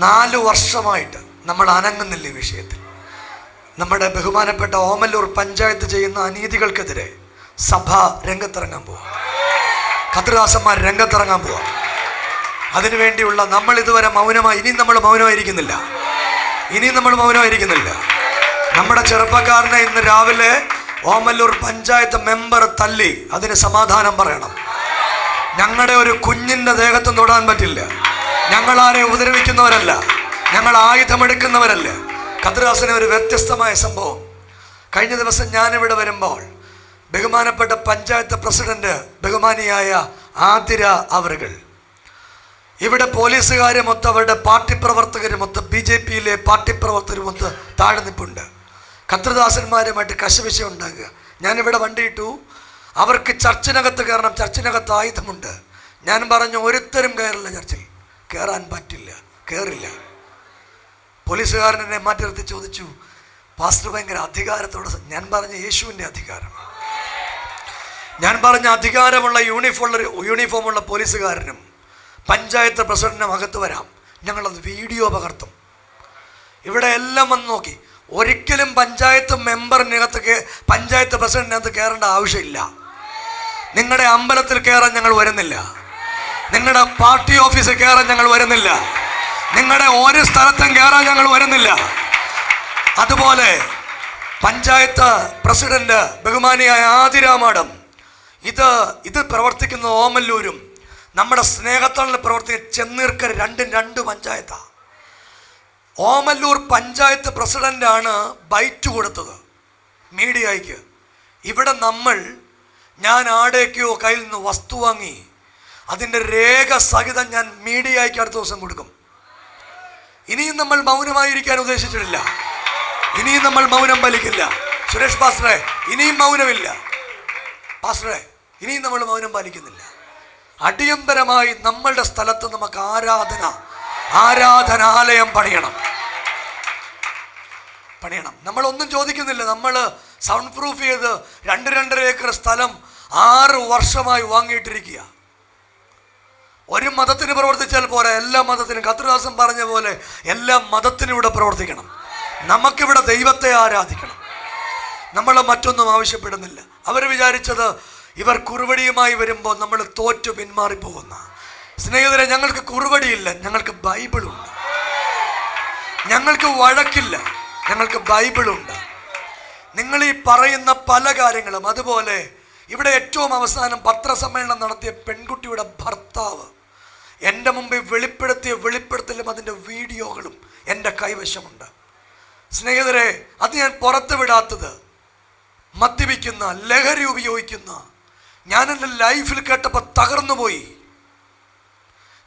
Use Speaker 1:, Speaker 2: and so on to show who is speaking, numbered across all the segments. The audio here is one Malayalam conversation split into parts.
Speaker 1: 4 വർഷമായിട്ട് നമ്മൾ അനങ്ങുന്നില്ല ഈ വിഷയത്തിൽ. നമ്മുടെ ബഹുമാനപ്പെട്ട ഓമല്ലൂർ പഞ്ചായത്ത് ചെയ്യുന്ന അനീതികൾക്കെതിരെ സഭ രംഗത്തിറങ്ങാൻ പോവാം, കർത്തൃദാസന്മാർ രംഗത്തിറങ്ങാൻ പോവാം. അതിനുവേണ്ടിയുള്ള നമ്മൾ ഇതുവരെ മൗനമായി, ഇനിയും നമ്മൾ മൗനമായിരിക്കുന്നില്ല. നമ്മുടെ ചെറുപ്പക്കാരനെ ഇന്ന് രാവിലെ ഓമല്ലൂർ പഞ്ചായത്ത് മെമ്പർ തല്ലി, അതിന് സമാധാനം പറയണം. ഞങ്ങളുടെ ഒരു കുഞ്ഞിൻ്റെ ദേഹത്തും തൊടാൻ പറ്റില്ല. ഞങ്ങൾ ആരെ ഉപദ്രവിക്കുന്നവരല്ല, ഞങ്ങൾ ആയുധമെടുക്കുന്നവരല്ല. കർത്തൃദാസന് ഒരു വ്യത്യസ്തമായ സംഭവം. കഴിഞ്ഞ ദിവസം ഞാനിവിടെ വരുമ്പോൾ ബഹുമാനപ്പെട്ട പഞ്ചായത്ത് പ്രസിഡന്റ് ബഹുമാനിയായ ആതിര അവറുകൾ, ഇവിടെ പോലീസുകാരെ മൊത്തം, അവരുടെ പാർട്ടി പ്രവർത്തകരുമൊത്ത്, BJPയിലെ പാർട്ടി പ്രവർത്തകരുമൊത്ത് താഴെ നിൽപ്പുണ്ട്. കർത്തൃദാസന്മാരുമായിട്ട് കശവിശ ഉണ്ടാകുക. ഞാനിവിടെ വണ്ടിയിട്ടു, അവർക്ക് ചർച്ചിനകത്ത് കയറണം, ചർച്ചിനകത്ത് ആയുധമുണ്ട്. ഞാൻ പറഞ്ഞു ഒരുത്തരും കയറില്ല, ചർച്ചിൽ കയറാൻ പറ്റില്ല, കയറില്ല. പോലീസുകാരൻ എന്നെ മാറ്റി നിർത്തി ചോദിച്ചു, പാസ്റ്റർ ഭയങ്കര അധികാരത്തോടെ. ഞാൻ പറഞ്ഞ യേശുവിൻ്റെ അധികാരം. ഞാൻ പറഞ്ഞ അധികാരമുള്ള യൂണിഫോമുള്ള പോലീസുകാരനും പഞ്ചായത്ത് പ്രസിഡന്റിനും അകത്ത് വരാം, ഞങ്ങളത് വീഡിയോ പകർത്തും. ഇവിടെ എല്ലാം വന്ന് നോക്കി. ഒരിക്കലും പഞ്ചായത്ത് മെമ്പറിനകത്ത്, പഞ്ചായത്ത് പ്രസിഡന്റിനകത്ത് കയറേണ്ട ആവശ്യമില്ല. നിങ്ങളുടെ അമ്പലത്തിൽ കയറാൻ ഞങ്ങൾ വരുന്നില്ല, നിങ്ങളുടെ പാർട്ടി ഓഫീസിൽ കയറാൻ ഞങ്ങൾ വരുന്നില്ല, നിങ്ങളുടെ ഒരു സ്ഥലത്തും കയറാൻ ഞങ്ങൾ വരുന്നില്ല. അതുപോലെ പഞ്ചായത്ത് പ്രസിഡന്റ് ബഹുമാനിയായ ആതിര മാഡം, ഇത് പ്രവർത്തിക്കുന്ന ഓമല്ലൂരും നമ്മുടെ സ്നേഹത്തളിൽ പ്രവർത്തിക്കുന്ന ചെന്നീർക്കര, രണ്ടും 2 പഞ്ചായത്താണ്. ഓമല്ലൂർ പഞ്ചായത്ത് പ്രസിഡന്റാണ് ബൈറ്റ് കൊടുത്തത് മീഡിയയ്ക്ക്. ഇവിടെ ഞാൻ ആടേക്കോ കയ്യിൽ നിന്ന് വസ്തു വാങ്ങി, അതിൻ്റെ രേഖ സഹിതം ഞാൻ മീഡിയയ്ക്ക് അടുത്ത ദിവസം കൊടുക്കും. ഇനിയും നമ്മൾ മൗനമായിരിക്കാൻ ഉദ്ദേശിച്ചിട്ടില്ല, ഇനിയും നമ്മൾ മൗനം പാലിക്കില്ല. സുരേഷ് പാസ്റ്ററെ, ഇനിയും മൗനമില്ല. പാസ്റ്ററെ, ഇനിയും നമ്മൾ മൗനം പാലിക്കുന്നില്ല. അടിയന്തരമായി നമ്മളുടെ സ്ഥലത്ത് നമുക്ക് ആരാധനാലയം പണിയണം. നമ്മളൊന്നും ചോദിക്കുന്നില്ല. നമ്മൾ സൗണ്ട് പ്രൂഫ് ചെയ്ത് 2-2.5 ഏക്കർ സ്ഥലം 6 വർഷമായി വാങ്ങിയിട്ടിരിക്കുക. ഒരു മതത്തിന് പ്രവർത്തിച്ചാൽ പോരാ, എല്ലാ മതത്തിനും. കർത്തൃദാസൻ പറഞ്ഞ പോലെ എല്ലാ മതത്തിനും ഇവിടെ പ്രവർത്തിക്കണം. നമുക്കിവിടെ ദൈവത്തെ ആരാധിക്കണം. നമ്മൾ മറ്റൊന്നും ആവശ്യപ്പെടുന്നില്ല. അവർ വിചാരിച്ചത് ഇവർ കുറുവടിയുമായി വരുമ്പോൾ നമ്മൾ തോറ്റു പിന്മാറിപ്പോകുന്ന. സ്നേഹിതരെ, ഞങ്ങൾക്ക് കുറുവടിയില്ല, ഞങ്ങൾക്ക് ബൈബിളുണ്ട്. ഞങ്ങൾക്ക് വഴക്കില്ല, ഞങ്ങൾക്ക് ബൈബിളുണ്ട്. നിങ്ങൾ ഈ പറയുന്ന പല കാര്യങ്ങളും, അതുപോലെ ഇവിടെ ഏറ്റവും അവസാനം പത്രസമ്മേളനം നടത്തിയ പെൺകുട്ടിയുടെ ഭർത്താവ് എൻ്റെ മുമ്പിൽ വെളിപ്പെടുത്തിയ വെളിപ്പെടുത്തലും അതിൻ്റെ വീഡിയോകളും എൻ്റെ കൈവശമുണ്ട്. സ്നേഹിതരെ, അത് ഞാൻ പുറത്ത് വിടാത്തത് മദ്യപിക്കുന്ന, ലഹരി ഉപയോഗിക്കുന്ന, ഞാൻ എൻ്റെ ലൈഫിൽ കേട്ടപ്പോൾ തകർന്നുപോയി.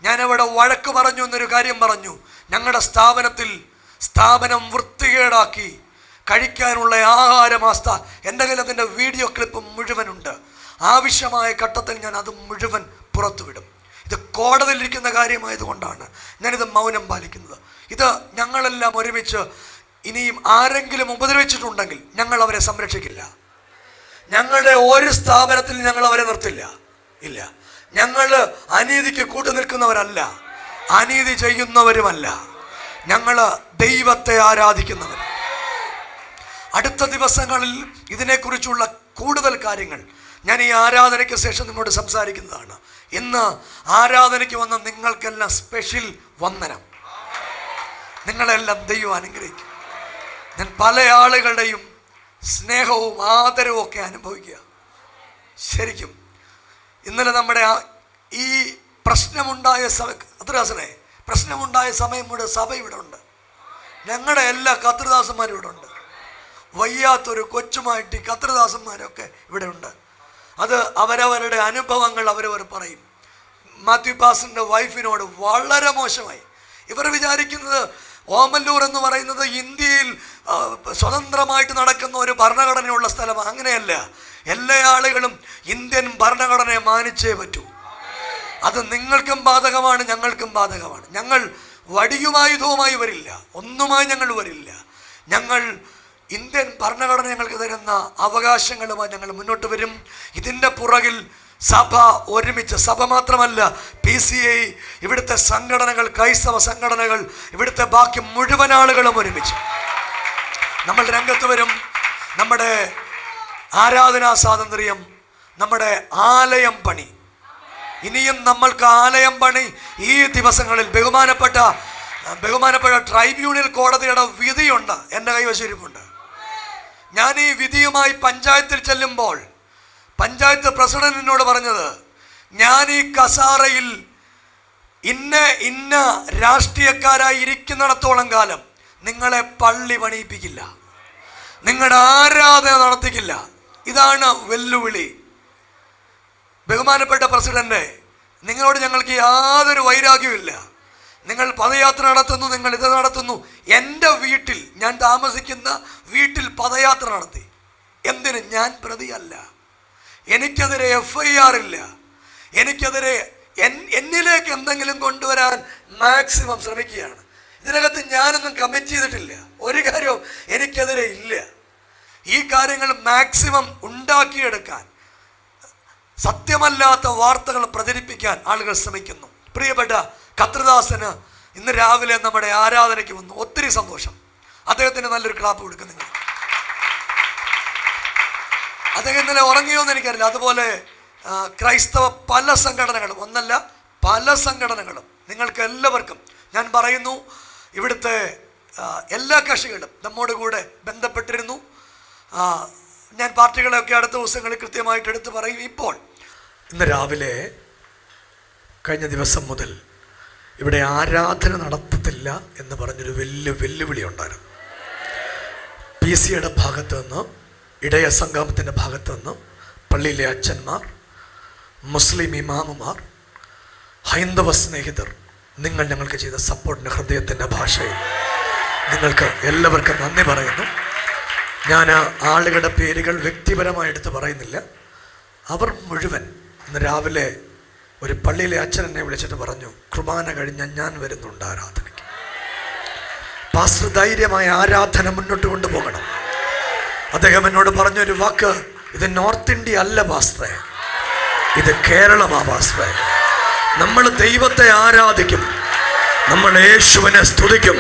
Speaker 1: ഞാനവിടെ വഴക്ക് പറഞ്ഞു എന്നൊരു കാര്യം പറഞ്ഞു. ഞങ്ങളുടെ സ്ഥാപനം വൃത്തികേടാക്കി കഴിക്കാനുള്ള ആഹാരമാസ്ത എൻ്റെ കയ്യിൽ അതിൻ്റെ വീഡിയോ ക്ലിപ്പ് മുഴുവനുണ്ട്. ആവശ്യമായ ഘട്ടത്തിൽ ഞാൻ അത് മുഴുവൻ പുറത്തുവിടും. ഇത് കോടതിയിലിരിക്കുന്ന കാര്യമായതുകൊണ്ടാണ് ഞാനിത് മൗനം പാലിക്കുന്നത്. ഇത് ഞങ്ങളെല്ലാം ഒരുമിച്ച്, ഇനിയും ആരെങ്കിലും ഉപദ്രവിച്ചിട്ടുണ്ടെങ്കിൽ ഞങ്ങൾ അവരെ സംരക്ഷിക്കില്ല. ഞങ്ങളുടെ ഒരു സ്ഥാപനത്തിൽ ഞങ്ങൾ അവരെ നിർത്തില്ല. ഇല്ല, ഞങ്ങൾ അനീതിക്ക് കൂട്ടുനിൽക്കുന്നവരല്ല, അനീതി ചെയ്യുന്നവരുമല്ല. ഞങ്ങൾ ദൈവത്തെ ആരാധിക്കുന്നവർ. അടുത്ത ദിവസങ്ങളിൽ ഇതിനെക്കുറിച്ചുള്ള കൂടുതൽ കാര്യങ്ങൾ ഞാൻ ഈ ആരാധനയ്ക്ക് ശേഷം നിങ്ങളോട് സംസാരിക്കുന്നതാണ്. ഇന്ന് ആരാധനയ്ക്ക് വന്ന നിങ്ങൾക്കെല്ലാം സ്പെഷ്യൽ വന്ദനം. നിങ്ങളെല്ലാം ദൈവം അനുഗ്രഹിക്കും. ഞാൻ പല ആളുകളുടെയും സ്നേഹവും ആദരവും ഒക്കെ അനുഭവിക്കുക. ശരിക്കും ഇന്നലെ നമ്മുടെ ഈ പ്രശ്നമുണ്ടായ സമയം ഇവിടെ സഭ ഇവിടെ ഉണ്ട്. ഞങ്ങളുടെ എല്ലാ കർത്തൃദാസന്മാരും ഇവിടെ ഉണ്ട്. വയ്യാത്തൊരു കൊച്ചുമായിട്ട് ഈ കർത്തൃദാസന്മാരൊക്കെ ഇവിടെ ഉണ്ട്. അത് അവരവരുടെ അനുഭവങ്ങൾ അവരവർ പറയും. മാത്യു പാസ്റ്ററിൻ്റെ വൈഫിനോട് വളരെ മോശമായി. ഇവർ വിചാരിക്കുന്നത് ഓമല്ലൂർ എന്ന് പറയുന്നത് ഇന്ത്യയിൽ സ്വതന്ത്രമായിട്ട് നടക്കുന്ന ഒരു ഭരണഘടനയുള്ള സ്ഥലമാണ്. അങ്ങനെയല്ല. എല്ലാ ആളുകളും ഇന്ത്യൻ ഭരണഘടനയെ മാനിച്ചേ പറ്റൂ. അത് നിങ്ങൾക്കും ബാധകമാണ്, ഞങ്ങൾക്കും ബാധകമാണ്. ഞങ്ങൾ വടിയുമായുധവുമായി വരില്ല, ഒന്നുമായി ഞങ്ങൾ വരില്ല. ഞങ്ങൾ ഇന്ത്യൻ ഭരണഘടന ഞങ്ങൾക്ക് തരുന്ന അവകാശങ്ങളുമായി ഞങ്ങൾ മുന്നോട്ട് വരും. ഇതിൻ്റെ പുറകിൽ സഭ ഒരുമിച്ച്, സഭ മാത്രമല്ല PCA, ഇവിടുത്തെ സംഘടനകൾ, ക്രൈസ്തവ സംഘടനകൾ, ഇവിടുത്തെ ബാക്കി മുഴുവൻ ആളുകളും ഒരുമിച്ച് നമ്മൾ രംഗത്ത് വരും. നമ്മുടെ ആരാധനാ സ്വാതന്ത്ര്യം, നമ്മുടെ ആലയം പണി, ഇനിയും നമ്മൾക്ക് ആലയം പണി ഈ ദിവസങ്ങളിൽ ബഹുമാനപ്പെട്ട ട്രൈബ്യൂണൽ കോടതിയുടെ വിധിയുണ്ട്, എൻ്റെ കൈവശിരിപ്പുണ്ട്. ഞാൻ ഈ വിധിയുമായി പഞ്ചായത്തിൽ ചെല്ലുമ്പോൾ പഞ്ചായത്ത് പ്രസിഡന്റ് എന്നോട് പറഞ്ഞത്, ഞാൻ ഈ കസാറയിൽ ഇന്ന രാഷ്ട്രീയക്കാരായി ഇരിക്കുന്നിടത്തോളം കാലം നിങ്ങളെ പള്ളി പണിയിപ്പിക്കില്ല, നിങ്ങളുടെ ആരാധന നടത്തിക്കില്ല. ഇതാണ് വെല്ലുവിളി. ബഹുമാനപ്പെട്ട പ്രസിഡന്റ്, നിങ്ങളോട് ഞങ്ങൾക്ക് യാതൊരു വൈരാഗ്യമില്ല. നിങ്ങൾ പദയാത്ര നടത്തുന്നു, നിങ്ങൾ ഇത് നടത്തുന്നു. എൻ്റെ വീട്ടിൽ, ഞാൻ താമസിക്കുന്ന വീട്ടിൽ പദയാത്ര നടത്തി. എന്തിന്? ഞാൻ പ്രതിയല്ല, എനിക്കെതിരെ FIR ഇല്ല, എനിക്കെതിരെ എന്നിലേക്ക് എന്തെങ്കിലും കൊണ്ടുവരാൻ മാക്സിമം ശ്രമിക്കുകയാണ്. ഇതിനകത്ത് ഞാനൊന്നും കമ്മിറ്റ് ചെയ്തിട്ടില്ല, ഒരു കാര്യവും എനിക്കെതിരെ ഇല്ല. ഈ കാര്യങ്ങൾ മാക്സിമം ഉണ്ടാക്കിയെടുക്കാൻ, സത്യമല്ലാത്ത വാർത്തകൾ പ്രചരിപ്പിക്കാൻ ആളുകൾ ശ്രമിക്കുന്നു. പ്രിയപ്പെട്ട കർത്തൃദാസന് ഇന്ന് രാവിലെ നമ്മുടെ ആരാധനയ്ക്ക് വന്നു, ഒത്തിരി സന്തോഷം. അദ്ദേഹത്തിന് നല്ലൊരു ക്ലാപ്പ് കൊടുക്കും നിങ്ങൾ. അദ്ദേഹം ഇന്നലെ ഉറങ്ങിയോ എന്ന് എനിക്കറിയില്ല. അതുപോലെ ക്രൈസ്തവ പല സംഘടനകളും, ഒന്നല്ല പല സംഘടനകളും, നിങ്ങൾക്ക് എല്ലാവർക്കും ഞാൻ പറയുന്നു, ഇവിടുത്തെ എല്ലാ കക്ഷികളും നമ്മോട് കൂടെ ബന്ധപ്പെട്ടിരുന്നു. ഞാൻ പാർട്ടികളെയൊക്കെ അടുത്ത ദിവസങ്ങളിൽ കൃത്യമായിട്ട് എടുത്ത് പറയും. ഇപ്പോൾ ഇന്ന് രാവിലെ കഴിഞ്ഞ ദിവസം മുതൽ ഇവിടെ ആരാധന നടത്തത്തില്ല എന്ന് പറഞ്ഞൊരു വലിയ വെല്ലുവിളി ഉണ്ടായിരുന്നു. PCയുടെ ഭാഗത്ത് നിന്ന്, ഇടയ സംഗമത്തിൻ്റെ ഭാഗത്ത് നിന്ന്, പള്ളിയിലെ അച്ഛന്മാർ, മുസ്ലിം ഇമാമുമാർ, ഹൈന്ദവ സ്നേഹിതർ, നിങ്ങൾ ഞങ്ങൾക്ക് ചെയ്ത സപ്പോർട്ടിൻ്റെ ഹൃദയത്തിൻ്റെ ഭാഷയിൽ നിങ്ങൾക്ക് എല്ലാവർക്കും നന്ദി പറയുന്നു. ഞാൻ ആളുകളുടെ പേരുകൾ വ്യക്തിപരമായി എടുത്ത് പറയുന്നില്ല. അവർ മുഴുവൻ ഇന്ന് രാവിലെ ഒരു പള്ളിയിലെ അച്ഛൻ എന്നെ വിളിച്ചിട്ട് പറഞ്ഞു, കുർബാന കഴിഞ്ഞ ഞാൻ വരുന്നുണ്ട് ആരാധനയ്ക്ക്. പാസ്റ്റർ ധൈര്യമായ ആരാധന മുന്നോട്ട് കൊണ്ടുപോകണം. അദ്ദേഹം എന്നോട് പറഞ്ഞൊരു വാക്ക്, ഇത് നോർത്ത് ഇന്ത്യ അല്ല പാസ്റ്ററെ, ഇത് കേരളമാ പാസ്റ്ററെ. നമ്മൾ ദൈവത്തെ ആരാധിക്കും, നമ്മൾ യേശുവിനെ സ്തുതിക്കും,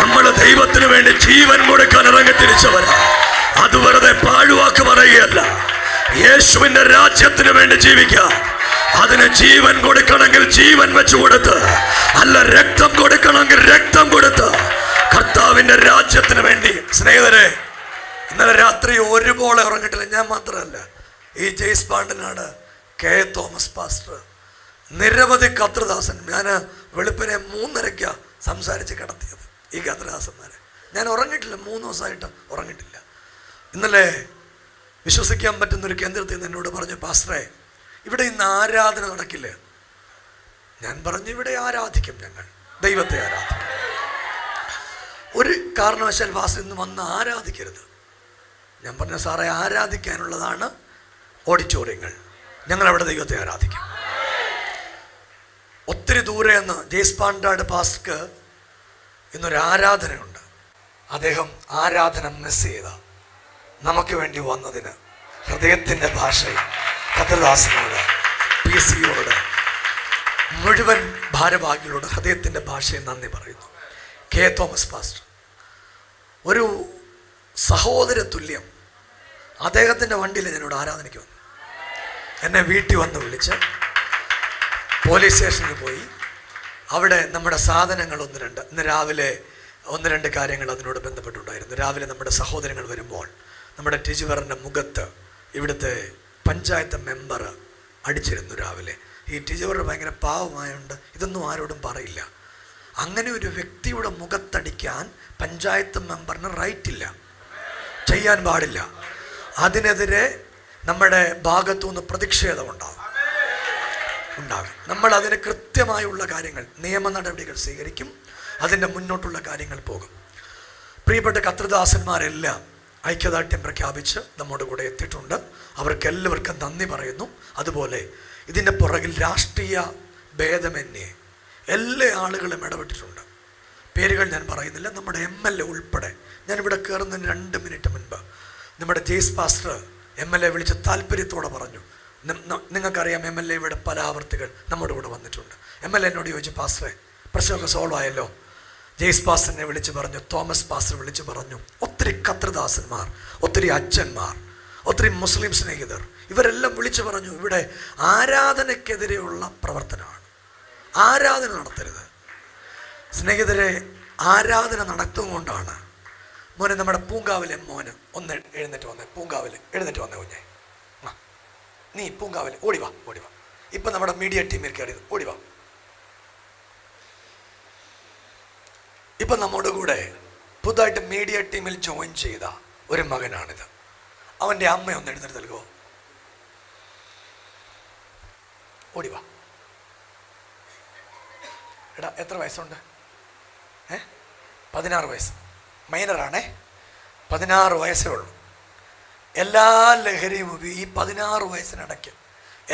Speaker 1: നമ്മൾ ദൈവത്തിന് വേണ്ടി ജീവൻ കൊടുക്കാൻ ഇറങ്ങിത്തിരിച്ചവരാ. അത് വെറുതെ പാഴുവാക്ക് പറയുകയല്ല. യേശുവിന്റെ രാജ്യത്തിന് വേണ്ടി ജീവിക്കാം. അതിന് ജീവൻ കൊടുക്കണമെങ്കിൽ ജീവൻ വെച്ചു കൊടുത്ത്, അല്ല രക്തം കൊടുക്കണമെങ്കിൽ രക്തം കൊടുത്ത് കർത്താവിന്റെ രാജ്യത്തിന് വേണ്ടി. സ്നേഹിതരെ, ഇന്നലെ രാത്രി ഒരുപോലെ ഉറങ്ങിയിട്ടില്ല. ഞാൻ മാത്രമല്ല, ഈ ജെയ്സ് പാണ്ഡനാട്, K. തോമസ് പാസ്റ്റർ, നിരവധി കർത്തൃദാസൻ. ഞാൻ വെളുപ്പിനെ 3:30 സംസാരിച്ച് കിടത്തിയത് ഈ കർത്തൃദാസന്മാരെ. ഞാൻ ഉറങ്ങിയിട്ടില്ല, 3 ദിവസമായിട്ട് ഉറങ്ങിയിട്ടില്ല. ഇന്നലെ വിശ്വസിക്കാൻ പറ്റുന്നൊരു കേന്ദ്രത്തിൽ നിന്ന് എന്നോട് പറഞ്ഞു, പാസ്റ്ററെ ഇവിടെ ഇന്ന് ആരാധന നടക്കില്ല. ഞാൻ പറഞ്ഞു, ഇവിടെ ആരാധിക്കും, ഞങ്ങൾ ദൈവത്തെ ആരാധിക്കും. ഒരു കാരണവശാൽ പാസ്റ്റർ ഇന്ന് വന്ന് ആരാധിക്കരുത്. ഞാൻ പറഞ്ഞു, സാറേ ആരാധിക്കാനുള്ളതാണ് ഓഡിറ്റോറിയങ്ങൾ, ഞങ്ങളവിടെ ദൈവത്തെ ആരാധിക്കും. ഒത്തിരി ദൂരെ നിന്ന് ജെയ്സ് പാണ്ഡാട് പാസ്റ്റർക്ക് ഇന്നൊരു ആരാധനയുണ്ട്. അദ്ദേഹം ആരാധന മിസ് ചെയ്ത നമുക്ക് വേണ്ടി വന്നതിന് ഹൃദയത്തിൻ്റെ ഭാഷയിൽ കർത്തൃദാസനോട്, PCയോട്, മുഴുവൻ ഭാരവാഹികളോട് ഹൃദയത്തിൻ്റെ ഭാഷയിൽ നന്ദി പറയുന്നു. K. തോമസ് പാസ്റ്റർ ഒരു സഹോദര തുല്യം. അദ്ദേഹത്തിൻ്റെ വണ്ടിയിൽ ഞാനിവിടെ ആരാധനയ്ക്ക് വന്നു. എന്നെ വീട്ടിൽ വന്ന് വിളിച്ച് പോലീസ് സ്റ്റേഷനിൽ പോയി. അവിടെ നമ്മുടെ സാധനങ്ങൾ ഇന്ന് രാവിലെ 1-2 കാര്യങ്ങൾ അതിനോട് ബന്ധപ്പെട്ടുണ്ടായിരുന്നു. രാവിലെ നമ്മുടെ സഹോദരങ്ങൾ വരുമ്പോൾ നമ്മുടെ ടിജുവറിൻ്റെ മുഖത്ത് ഇവിടുത്തെ പഞ്ചായത്ത് മെമ്പർ അടിച്ചിരുന്നു രാവിലെ. ഈ ടിജുവർ ഭയങ്കര പാവമായുണ്ട്, ഇതൊന്നും ആരോടും പറയില്ല. അങ്ങനെ ഒരു വ്യക്തിയുടെ മുഖത്തടിക്കാൻ പഞ്ചായത്ത് മെമ്പറിന് റൈറ്റ് ഇല്ല, ചെയ്യാൻ പാടില്ല. അതിനെതിരെ നമ്മുടെ ഭാഗത്തുനിന്ന് പ്രതിഷേധം ഉണ്ടാകും. നമ്മൾ അതിന് കൃത്യമായുള്ള കാര്യങ്ങൾ, നിയമ നടപടികൾ സ്വീകരിക്കും. അതിൻ്റെ മുന്നോട്ടുള്ള കാര്യങ്ങൾ പോകും. പ്രിയപ്പെട്ട കർത്തൃദാസന്മാരെല്ലാം ഐക്യദാർഢ്യം പ്രഖ്യാപിച്ച് നമ്മുടെ കൂടെ എത്തിയിട്ടുണ്ട്. അവർക്കെല്ലാവർക്കും നന്ദി പറയുന്നു. അതുപോലെ ഇതിൻ്റെ പുറകിൽ രാഷ്ട്രീയ ഭേദമന്യേ എല്ലാ ആളുകളും ഇടപെട്ടിട്ടുണ്ട്. പേരുകൾ ഞാൻ പറയുന്നില്ല. നമ്മുടെ MLA ഉൾപ്പെടെ, ഞാനിവിടെ കയറുന്നതിന് 2 മിനിറ്റ് മുൻപ് നമ്മുടെ ജെയ്സ് പാസ്റ്റർ MLA വിളിച്ച് താല്പര്യത്തോടെ പറഞ്ഞു, നിങ്ങൾക്കറിയാം MLA ഇവിടെ പല ആവർത്തികൾ നമ്മുടെ കൂടെ വന്നിട്ടുണ്ട്. MLA എന്നോട് ചോദിച്ചു, പാസ്റ്ററെ പ്രശ്നമൊക്കെ സോൾവ് ആയല്ലോ? ജെയ്സ് പാസ്റ്ററിനെ വിളിച്ചു പറഞ്ഞു, തോമസ് പാസ്റ്റർ വിളിച്ചു പറഞ്ഞു. ഒത്തിരി കർത്തൃദാസന്മാർ, ഒത്തിരി അച്ഛന്മാർ, ഒത്തിരി മുസ്ലിം സ്നേഹിതർ, ഇവരെല്ലാം വിളിച്ചു പറഞ്ഞു, ഇവിടെ ആരാധനയ്ക്കെതിരെയുള്ള പ്രവർത്തനമാണ്, ആരാധന നടത്തരുത്. സ്നേഹിതരെ, ആരാധന നടത്തുകൊണ്ടാണ്. മോനെ, നമ്മുടെ പൂങ്കാവിലെ മോന് ഒന്ന് എഴുന്നേറ്റ് വന്നേ, പൂങ്കാവിൽ എഴുന്നേറ്റ് വന്നേ കുഞ്ഞെ. നീ പൂങ്കാവിൽ ഓടിവാ. ഇപ്പം നമ്മുടെ മീഡിയ ടീമിൽ കയറിയത്, ഓടിവാ. ഇപ്പം നമ്മുടെ കൂടെ പുതുതായിട്ട് മീഡിയ ടീമിൽ ജോയിൻ ചെയ്ത ഒരു മകനാണിത്. അവൻ്റെ അമ്മ ഒന്ന് എഴുന്നേറ്റ് നൽകുമോ? ഓടിവാ. എടാ, എത്ര വയസ്സുണ്ട്? 16 വയസ്സ്. മൈനറാണേ, 16 വയസ്സേ ഉള്ളൂ. എല്ലാ ലഹരിയും ഈ 16 വയസ്സിനിടയ്ക്ക്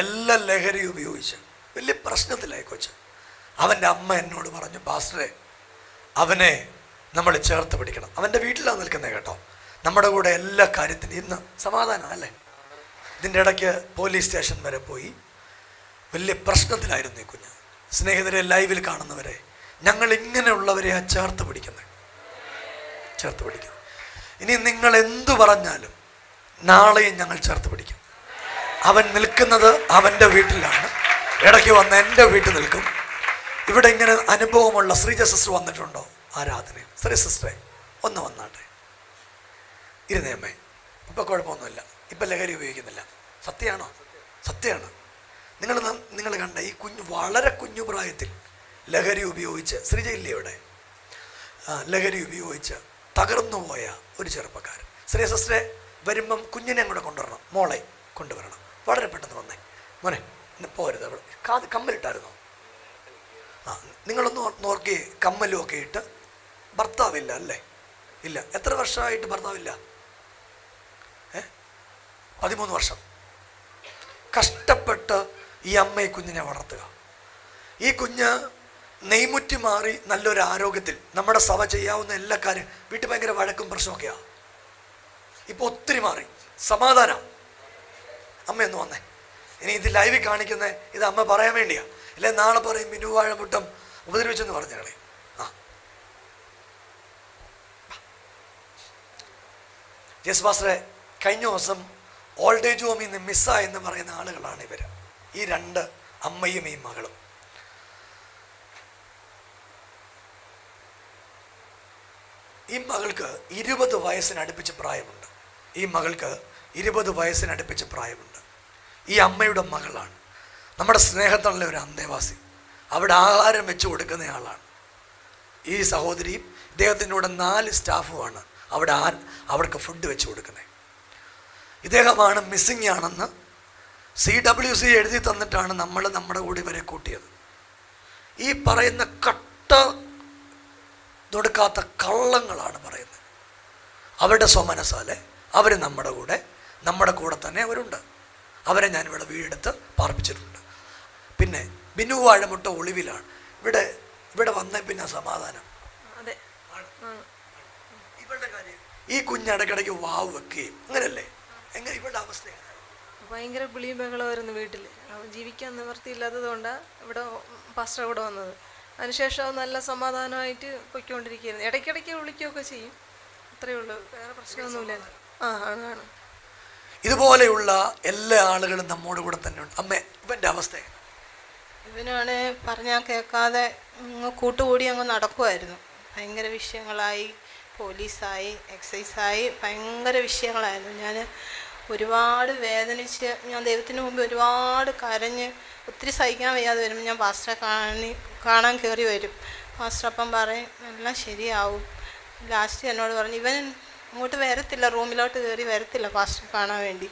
Speaker 1: എല്ലാ ലഹരിയും ഉപയോഗിച്ച് വലിയ പ്രശ്നത്തിലായി കൊച്ച്. അവൻ്റെ അമ്മ എന്നോട് പറഞ്ഞു, പാസ്റ്ററെ അവനെ നമ്മൾ ചേർത്ത് പിടിക്കണം. അവൻ്റെ വീട്ടിലാണ് നിൽക്കുന്നത് കേട്ടോ, നമ്മുടെ കൂടെ എല്ലാ കാര്യത്തിനും. ഇന്ന് സമാധാനം അല്ലേ? ഇതിൻ്റെ ഇടയ്ക്ക് പോലീസ് സ്റ്റേഷൻ വരെ പോയി. വലിയ പ്രശ്നത്തിലായിരുന്നു ഈ കുഞ്ഞ്. സ്നേഹിതരെ, ലൈവിൽ കാണുന്നവരെ, ഞങ്ങൾ ഇങ്ങനെയുള്ളവരെ ചേർത്ത് പിടിക്കുന്നത്. ഇനി നിങ്ങൾ എന്തു പറഞ്ഞാലും നാളെയും ഞങ്ങൾ ചേർത്ത് പിടിക്കും. അവൻ നിൽക്കുന്നത് അവൻ്റെ വീട്ടിലാണ്, ഇടയ്ക്ക് വന്ന് എൻ്റെ വീട്ടിൽ നിൽക്കും. ഇവിടെ ഇങ്ങനെ അനുഭവമുള്ള ശ്രീജ സിസ്റ്റർ വന്നിട്ടുണ്ടോ ആരാധനയിൽ? ശ്രീ സിസ്റ്ററെ ഒന്ന് വന്നാട്ടെ, ഇരുന്നേമ്മേ. ഇപ്പം കുഴപ്പമൊന്നുമില്ല, ഇപ്പം ലഹരി ഉപയോഗിക്കുന്നില്ല. സത്യമാണോ? സത്യമാണ്. നിങ്ങൾ കണ്ട ഈ കുഞ്ഞ് വളരെ കുഞ്ഞു പ്രായത്തിൽ ലഹരി ഉപയോഗിച്ച്, ശ്രീജ ഇല്ലേ ഇവിടെ, ലഹരി ഉപയോഗിച്ച് തകർന്നു പോയ ഒരു ചെറുപ്പക്കാരൻ. ശ്രീ സിസ്റ്ററെ വരുമ്പം കുഞ്ഞിനെ കൂടെ കൊണ്ടുവരണം, മോളെ കൊണ്ടുവരണം. വളരെ പെട്ടെന്ന് വന്നേ മോനെ, പോരുത്. അവിടെ കമ്മലിട്ടായിരുന്നോ? നിങ്ങളൊന്ന് നോക്കി, കമ്മലും ഒക്കെ ഇട്ട്. ഭർത്താവില്ല അല്ലേ? ഇല്ല. എത്ര വർഷമായിട്ട് ഭർത്താവില്ല? 13 വർഷം. കഷ്ടപ്പെട്ട് ഈ അമ്മ ഈ കുഞ്ഞിനെ വളർത്തുക. ഈ കുഞ്ഞ് നെയ്മുറ്റി മാറി നല്ലൊരു ആരോഗ്യത്തിൽ നമ്മുടെ സഭ ചെയ്യാവുന്ന എല്ലാ കാര്യം. വീട്ടിൽ ഭയങ്കര വഴക്കും പ്രശ്നമൊക്കെയാണ്. ഇപ്പോൾ ഒത്തിരി മാറി, സമാധാനം. അമ്മയൊന്ന് വന്നേ. ഇനി ഇത് ലൈവിൽ കാണിക്കുന്നത് ഇത് അമ്മ പറയാൻ വേണ്ടിയാ, ഇല്ലേ നാളെ പറയും ബിനു വാഴമുട്ടം ഉപദ്രവിച്ചെന്ന് പറഞ്ഞു കളയും. ജെസ് പാസ്റ്ററെ, കഴിഞ്ഞ ദിവസം ഓൾഡ് ഏജ് ഹോമിൽ നിന്ന് മിസ്സായെന്ന് പറയുന്ന ആളുകളാണ് ഇവർ. ഈ 2 അമ്മയും ഈ മകളും. ഈ മകൾക്ക് 20 വയസ്സിനടുപ്പിച്ച് പ്രായമുണ്ട്. ഈ മകൾക്ക് 20 വയസ്സിനടുപ്പിച്ച് പ്രായമുണ്ട്. ഈ അമ്മയുടെ മകളാണ്. നമ്മുടെ സ്നേഹത്തുള്ള ഒരു അന്തേവാസി. അവിടെ ആഹാരം വെച്ച് കൊടുക്കുന്നയാളാണ് ഈ സഹോദരിയും. ഇദ്ദേഹത്തിൻ്റെ കൂടെ 4 സ്റ്റാഫുമാണ് അവിടെ അവർക്ക് ഫുഡ് വെച്ച് കൊടുക്കുന്നത്. ഇദ്ദേഹമാണ് മിസ്സിങ് ആണെന്ന് CWC എഴുതി തന്നിട്ടാണ് നമ്മൾ നമ്മുടെ കൂടെ ഇവരെ കൂട്ടിയത്. ഈ പറയുന്ന കട്ട തൊടുക്കാത്ത കള്ളങ്ങളാണ് പറയുന്നത്. അവരുടെ സ്വമനസാലെ അവർ നമ്മുടെ കൂടെ തന്നെ അവരുണ്ട്. അവരെ ഞാനിവിടെ വീടെടുത്ത് പാർപ്പിച്ചിട്ടുണ്ട്. പിന്നെ ബിനു വാഴമുട്ട ഒളിവിലാണ്. ഇവിടെ വന്നേ പിന്നെ സമാധാനം. ഇവളുടെ കാര്യം, ഈ കുഞ്ഞിടയ്ക്കിടയ്ക്ക് വാവ് വെക്കുകയും അങ്ങനെയല്ലേ? എങ്ങനെ ഇവളുടെ അവസ്ഥ?
Speaker 2: ഭയങ്കര വിളിയും ബഹളമായിരുന്നു വീട്ടിൽ. അവൻ ജീവിക്കാൻ നിവൃത്തിയില്ലാത്തത് കൊണ്ടാണ് ഇവിടെ പാസ്റ്റർ കൂടെ വന്നത്. അതിനുശേഷം നല്ല സമാധാനമായിട്ട് പൊയ്ക്കൊണ്ടിരിക്കുകയായിരുന്നു. ഇടയ്ക്കിടയ്ക്ക് വിളിക്കുകയൊക്കെ ചെയ്യും, അത്രയേ ഉള്ളൂ, വേറെ പ്രശ്നമൊന്നുമില്ല. ആണ്.
Speaker 1: ഇതുപോലെയുള്ള എല്ലാ ആളുകളും നമ്മോട് കൂടെ തന്നെ ഉണ്ട്. അമ്മേ, ഇവൻ്റെ അവസ്ഥ?
Speaker 3: ഇവനാണ് പറഞ്ഞാൽ കേൾക്കാതെ കൂട്ടുകൂടി അങ്ങ് നടക്കുമായിരുന്നു. ഭയങ്കര വിഷയങ്ങളായി, പോലീസായി, എക്സൈസായി, ഭയങ്കര വിഷയങ്ങളായിരുന്നു. ഞാൻ ഒരുപാട് വേദനിച്ച്, ഞാൻ ദൈവത്തിന് മുമ്പ് ഒരുപാട് കരഞ്ഞ്, ഒത്തിരി സഹിക്കാൻ വയ്യാതെ വരുമ്പോൾ ഞാൻ പാസ്റ്ററെ കാണാൻ കയറി വരും. പാസ്റ്റർ അപ്പം പറയും എല്ലാം ശരിയാവും. ലാസ്റ്റ് എന്നോട് പറഞ്ഞു ഇവൻ അങ്ങോട്ട് വരത്തില്ല, റൂമിലോട്ട് കയറി വരത്തില്ല പാസ്റ്റർ കാണാൻ വേണ്ടി.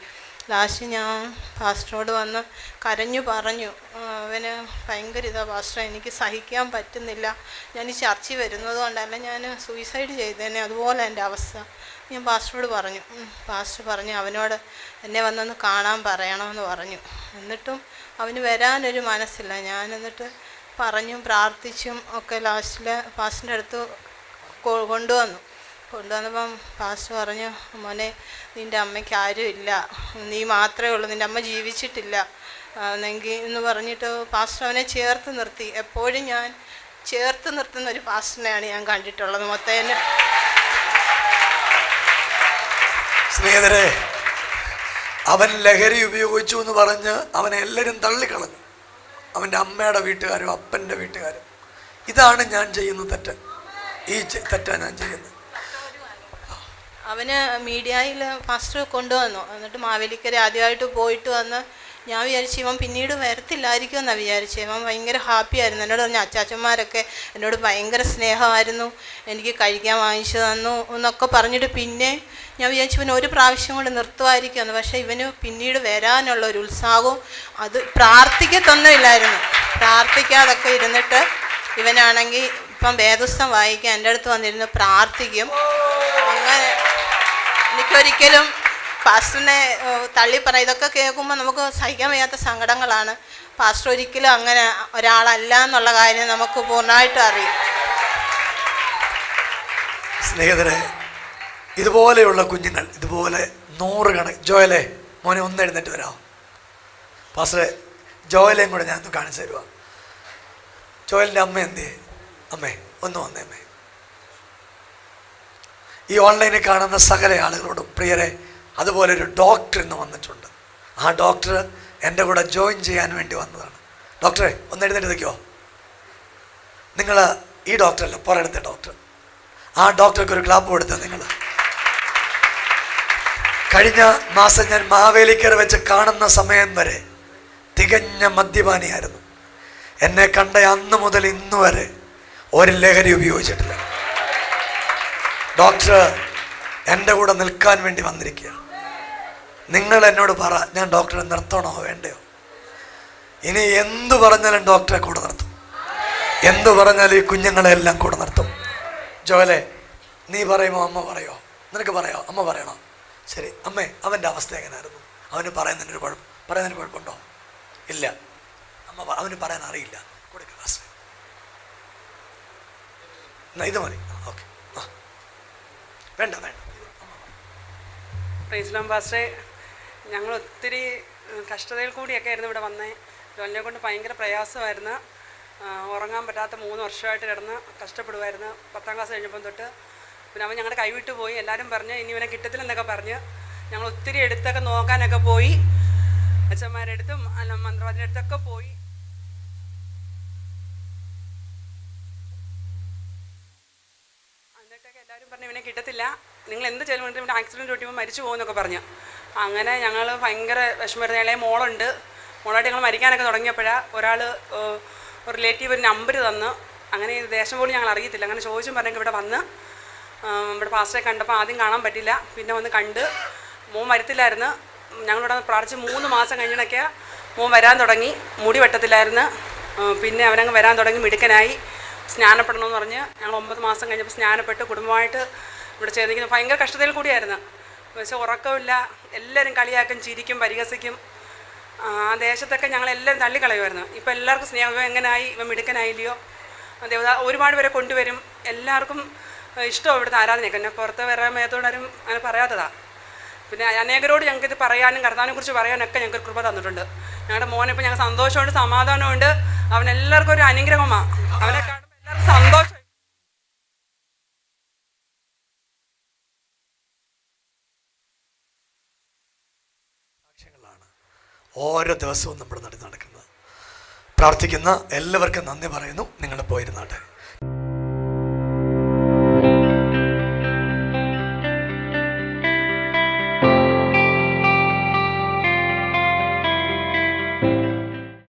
Speaker 3: ലാസ്റ്റ് ഞാൻ പാസ്റ്ററോട് വന്ന് കരഞ്ഞു പറഞ്ഞു, അവന് ഭയങ്കര ഇതാണ് പാസ്റ്റർ, എനിക്ക് സഹിക്കാൻ പറ്റുന്നില്ല, ഞാൻ ഈ ചർച്ചിൽ വരുന്നത് കൊണ്ടല്ല, ഞാൻ സൂയിസൈഡ് ചെയ്തേനെ, അതുപോലെ എൻ്റെ അവസ്ഥ ഞാൻ പാസ്റ്ററോട് പറഞ്ഞു. പാസ്റ്റർ പറഞ്ഞു അവനോട് എന്നെ വന്നൊന്ന് കാണാൻ പറയണമെന്ന് പറഞ്ഞു. എന്നിട്ടും അവന് വരാനൊരു മനസ്സില്ല. ഞാൻ എന്നിട്ട് പറഞ്ഞും പ്രാർത്ഥിച്ചും ഒക്കെ ലാസ്റ്റിൽ പാസ്റ്ററിൻ്റെ അടുത്ത് കൊണ്ടുവന്നു. കൊണ്ടുവന്നപ്പം പാസ്റ്റർ പറഞ്ഞു, മോനെ നിൻ്റെ അമ്മയ്ക്ക് ആരും ഇല്ല, നീ മാത്രമേ ഉള്ളൂ, നിൻ്റെ അമ്മ ജീവിച്ചിട്ടില്ല എന്നെങ്കിൽ എന്ന് പറഞ്ഞിട്ട് പാസ്റ്റർ അവനെ ചേർത്ത് നിർത്തി. എപ്പോഴും ഞാൻ ചേർത്ത് നിർത്തുന്ന ഒരു പാസ്റ്ററിനെയാണ് ഞാൻ കണ്ടിട്ടുള്ളത്. മൊത്തം
Speaker 1: സ്നേഹിതരെ, അവൻ ലഹരി ഉപയോഗിച്ചു എന്ന് പറഞ്ഞ് അവനെ എല്ലാവരും തള്ളിക്കളഞ്ഞു. അവൻ്റെ അമ്മയുടെ വീട്ടുകാരും അപ്പൻ്റെ വീട്ടുകാരും. ഇതാണ് ഞാൻ ചെയ്യുന്ന തെറ്റ്. ഈ തെറ്റാണ് ഞാൻ ചെയ്യുന്നത്.
Speaker 3: അവന് മീഡിയയിൽ പാസ്റ്റർ കൊണ്ടുവന്നു. എന്നിട്ട് മാവേലിക്കര ആദ്യമായിട്ട് പോയിട്ട് വന്ന് ഞാൻ വിചാരിച്ചു ഇവൻ പിന്നീട് വരത്തില്ലായിരിക്കും എന്നാണ് വിചാരിച്ചു. ഇവൻ ഭയങ്കര ഹാപ്പി ആയിരുന്നു. എന്നോട് പറഞ്ഞു അച്ചാച്ചന്മാരൊക്കെ എന്നോട് ഭയങ്കര സ്നേഹമായിരുന്നു, എനിക്ക് കഴിക്കാൻ വാങ്ങിച്ചു തന്നു എന്നൊക്കെ പറഞ്ഞിട്ട് പിന്നെ ഞാൻ വിചാരിച്ചു ഇവന് ഒരു പ്രാവശ്യം കൊണ്ട് നിർത്തുമായിരിക്കുമെന്ന്. പക്ഷേ ഇവന് പിന്നീട് വരാനുള്ള ഒരു ഉത്സാഹവും അത് പ്രാർത്ഥിക്കത്തൊന്നുമില്ലായിരുന്നു. പ്രാർത്ഥിക്കാതൊക്കെ ഇരുന്നിട്ട് ഇവനാണെങ്കിൽ ഇപ്പം വേദപുസ്തകം വായിക്കാൻ എൻ്റെ അടുത്ത് വന്നിരുന്ന് പ്രാർത്ഥിക്കും. അങ്ങനെ എനിക്കൊരിക്കലും പാസ്റ്ററിനെ തള്ളി പറയാം. ഇതൊക്കെ കേൾക്കുമ്പോൾ നമുക്ക് സഹിക്കാൻ വയ്യാത്ത സങ്കടങ്ങളാണ്. പാസ്റ്റർ ഒരിക്കലും അങ്ങനെ ഒരാളല്ല എന്നുള്ള കാര്യം നമുക്ക് പൂർണ്ണമായിട്ടും അറിയും.
Speaker 1: സ്നേഹിതരെ, ഇതുപോലെയുള്ള കുഞ്ഞുങ്ങൾ ഇതുപോലെ 100 ജോയലെ മോനെ ഒന്ന് എഴുന്നേറ്റ് വരാം. പാസ്റ്ററെ, ജോയലേയും കൂടെ ഞാൻ കാണിച്ചു തരുക. ജോയലിൻ്റെ അമ്മ എന്തേ? അമ്മേ ഒന്ന് വന്നേ. അമ്മേ, ഈ ഓൺലൈനിൽ കാണുന്ന സകല ആളുകളോടും പ്രിയരെ, അതുപോലെ ഒരു ഡോക്ടർ ഇന്ന് വന്നിട്ടുണ്ട്. ആ ഡോക്ടർ എൻ്റെ കൂടെ ജോയിൻ ചെയ്യാൻ വേണ്ടി വന്നതാണ്. ഡോക്ടറെ ഒന്ന് എഴുന്നേറ്റ് നിൽക്കുമോ? നിങ്ങൾ ഈ ഡോക്ടറല്ല, പുറത്തെ ഡോക്ടർ. ആ ഡോക്ടർക്ക് ഒരു ക്ലാപ്പ് കൊടുത്തത് നിങ്ങൾ. കഴിഞ്ഞ മാസം ഞാൻ മാവേലിക്കര വെച്ച് കാണുന്ന സമയം വരെ തികഞ്ഞ മദ്യപാനിയായിരുന്നു. എന്നെ കണ്ട അന്ന് മുതൽ ഇന്ന് വരെ ഒരു ലഹരി ഉപയോഗിച്ചിട്ടില്ല. ഡോക്ടർ എൻ്റെ കൂടെ നിൽക്കാൻ വേണ്ടി വന്നിരിക്കുക. നിങ്ങൾ എന്നോട് പറ, ഞാൻ ഡോക്ടറെ നിർത്തണോ വേണ്ടയോ? ഇനി എന്തു പറഞ്ഞാലും ഡോക്ടറെ കൂടെ നിർത്തും. എന്തു പറഞ്ഞാലും ഈ കുഞ്ഞുങ്ങളെല്ലാം കൂടെ നിർത്തും. ജോലെ, നീ പറയുമോ അമ്മ പറയോ? നിനക്ക് പറയോ? അമ്മ പറയണോ? ശരി അമ്മേ, അവൻ്റെ അവസ്ഥ എങ്ങനെയായിരുന്നു? അവന് പറയുന്നതിനൊരു കുഴപ്പമുണ്ടോ? ഇല്ല. അവന് പറയാൻ അറിയില്ല. കൊടുക്കുക ഇത് മതി. ഓക്കെ, വേണ്ട.
Speaker 4: പ്രൈസ്ലാം പാസ്റ്ററെ, ഞങ്ങൾ ഒത്തിരി കഷ്ടതയിൽ കൂടിയൊക്കെ ആയിരുന്നു ഇവിടെ വന്നേ. ജോലിനെ കൊണ്ട് ഭയങ്കര പ്രയാസമായിരുന്നു. ഉറങ്ങാൻ പറ്റാത്ത 3 വർഷമായിട്ട് കിടന്ന് കഷ്ടപ്പെടുമായിരുന്നു. 10ാം ക്ലാസ് കഴിഞ്ഞപ്പം തൊട്ട്. പിന്നെ അവൻ ഞങ്ങളുടെ കൈവിട്ട് പോയി. എല്ലാവരും പറഞ്ഞ് ഇനി ഇവനെ കിട്ടത്തില്ലെന്നൊക്കെ പറഞ്ഞ് ഞങ്ങൾ ഒത്തിരി എടുത്തൊക്കെ നോക്കാനൊക്കെ പോയി. അച്ഛന്മാരെടുത്തും അല്ല മന്ത്രവാദിൻ്റെ അടുത്തൊക്കെ പോയി. എന്നിട്ടൊക്കെ എല്ലാവരും പറഞ്ഞു ഇവനെ കിട്ടത്തില്ല, നിങ്ങൾ എന്ത് ചെലവുണ്ട്, ഇവിടെ ആക്സിഡൻറ്റ് പറ്റുമ്പോൾ മരിച്ചു പോകുമെന്നൊക്കെ പറഞ്ഞു. അങ്ങനെ ഞങ്ങൾ ഭയങ്കര വിഷമമായിരുന്നു. ഇളയ മോളുണ്ട്. മോളായിട്ട് ഞങ്ങൾ മരിക്കാനൊക്കെ തുടങ്ങിയപ്പോഴാണ് ഒരു റിലേറ്റീവ് ഒരു നമ്പർ തന്ന്. അങ്ങനെ ഈ ദേശം പോലും ഞങ്ങൾ അറിയത്തില്ല. അങ്ങനെ ചോദിച്ചും പറഞ്ഞെങ്കിൽ ഇവിടെ വന്ന് ഇവിടെ പാസ്റ്ററെ കണ്ടപ്പോൾ ആദ്യം കാണാൻ പറ്റില്ല, പിന്നെ വന്ന് കണ്ട്. മോൻ വരത്തില്ലായിരുന്നു. ഞങ്ങളിവിടെ പ്രാർത്ഥിച്ച് 3 മാസം കഴിഞ്ഞിട്ടൊക്കെ മോൻ വരാൻ തുടങ്ങി. മുടി വെട്ടത്തില്ലായിരുന്നു. പിന്നെ അവനങ്ങ് വരാൻ തുടങ്ങി, മിടുക്കനായി. സ്നാനപ്പെടണമെന്ന് പറഞ്ഞ് ഞങ്ങൾ 9 മാസം കഴിഞ്ഞപ്പോൾ സ്നാനപ്പെട്ട് കുടുംബമായിട്ട് ഇവിടെ ചേർന്നിരിക്കുന്നത്. ഭയങ്കര കഷ്ടതയിൽ കൂടിയായിരുന്നു. പക്ഷേ ഉറക്കമില്ല. എല്ലാവരും കളിയാക്കും, ചിരിക്കും, പരിഹസിക്കും. ആ ദേശത്തൊക്കെ ഞങ്ങളെല്ലാവരും തള്ളിക്കളയുമായിരുന്നു. ഇപ്പോൾ എല്ലാവർക്കും സ്നേഹം. ഇവ എങ്ങനെയായി, ഇവ മിടുക്കനായില്ലയോ? ദേവത ഒരുപാട് പേരെ കൊണ്ടുവരും. എല്ലാവർക്കും ഇഷ്ടമാണ് ഇവിടുത്തെ ആരാധനയൊക്കെ. എന്നെ പുറത്ത് വേറെ മേത്തോടാരും അങ്ങനെ പറയാത്തതാണ്. പിന്നെ അനേകരോട് ഞങ്ങൾക്കിത് പറയാനും കർത്താവിനെ കുറിച്ച് പറയാനൊക്കെ ഞങ്ങൾക്ക് കൃപ തന്നിട്ടുണ്ട്. ഞങ്ങളുടെ മോനെ ഇപ്പോൾ ഞങ്ങൾക്ക് സന്തോഷമുണ്ട്, സമാധാനമുണ്ട്. അവനെല്ലാവർക്കും ഒരു അനുഗ്രഹമാണ്. അവനെ കാണുമ്പോൾ എല്ലാവർക്കും സന്തോഷം.
Speaker 1: സാക്ഷ്യങ്ങളാണ് ഓരോ ദിവസവും നമ്മുടെ നടുത്ത് നടക്കുന്നത്. പ്രാർത്ഥിക്കുന്ന എല്ലാവർക്കും നന്ദി പറയുന്നു. നിങ്ങൾ പോയിരുന്നാട്ടെ.